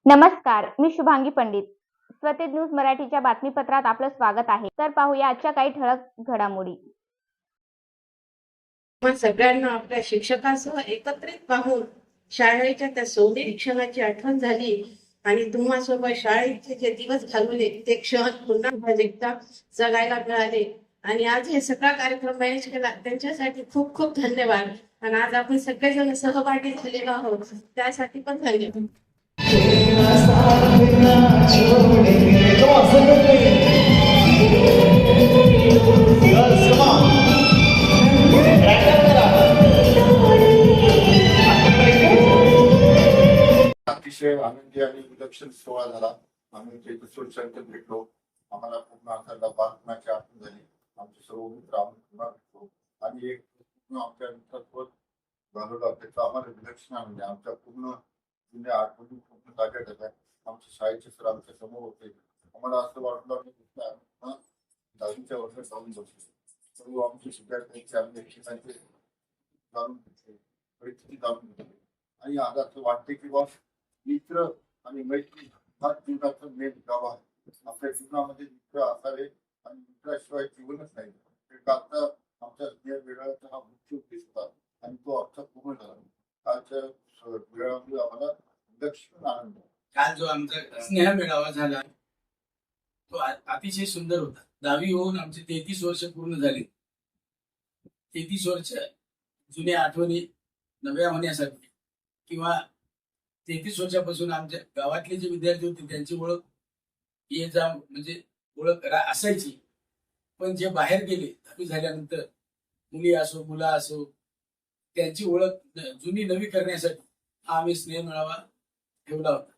नमस्कार, मी शुभांगी पंडित. स्वतेज न्यूज मराठीच्या बातमीपत्रात आपलं स्वागत आहे. तर पाहूया आजच्या काही ठळक घडामोडी. सगळ्यांना आपल्या शिक्षकांसह एकत्रित पाहून शाळेच्या त्या सोनेरी क्षणाची आठवण झाली आणि तुम्हासोबत शाळेचे जे दिवस घालवले ते क्षण पुन्हा एकदा जगायला मिळाले. आणि आज हे सगळा कार्यक्रम मॅनेज केला त्यांच्यासाठी खूप खूप धन्यवाद. आणि आज आपण सगळेजण सहभागी झालेलो आहोत त्यासाठी पण धन्यवाद. अतिशय आनंदी आणि विलक्षण सोहळा झाला. आम्ही ते भेटलो. आम्हाला पूर्ण असा बातम्याची आठवण झाली. आमचे सर्व मित्र आम्ही पुन्हा भेटलो आणि एक पूर्ण आमच्या मित्रासोबत घालवला. त्याचा आम्हाला विलक्षण आनंद. आमच्या पूर्ण जुन्या आठवणी पूर्ण ताज्या झाल्या. आमच्या शाळेचे सर आमच्या समोर होते. आम्हाला असं वाटलं की आम्ही 10वीच्या वर्षात जाऊन बसलो. सर्व आमचे विद्यार्थ्यांचे आम्ही शिक्षकांचे जाणून घेतले, परिस्थिती जाणून घेतली आणि आज असं वाटते की बा मित्र आणि मैत्री हा जीवनाचा मेन गाभा आहे. आपल्या जीवनामध्ये मित्र असावे आणि मित्राशिवाय जीवनच नाही. कालचा आमच्या स्नेहमेळाव्याचा हा मुख्य उद्देश होता आणि तो अर्थ पूर्ण झाला. कालच्या मेळाव्यामुळे आम्हाला विलक्षण आनंद. काल जो आमचा स्नेह मेळावा झाला तो अतिशय सुंदर होता. 10वी होऊन आमचे 33 वर्ष पूर्ण झाली. 33 वर्ष जुन्या आठवणी नव्या होण्यासाठी किंवा 33 वर्षापासून आमच्या गावातले जे विद्यार्थी होते त्यांची ओळख ये जा म्हणजे ओळख असायची. पण जे बाहेर गेले 10वी झाल्यानंतर मुली असो मुलं असो त्यांची ओळख जुनी नवी करण्यासाठी हा आम्ही स्नेह मेळावा ठेवला होता.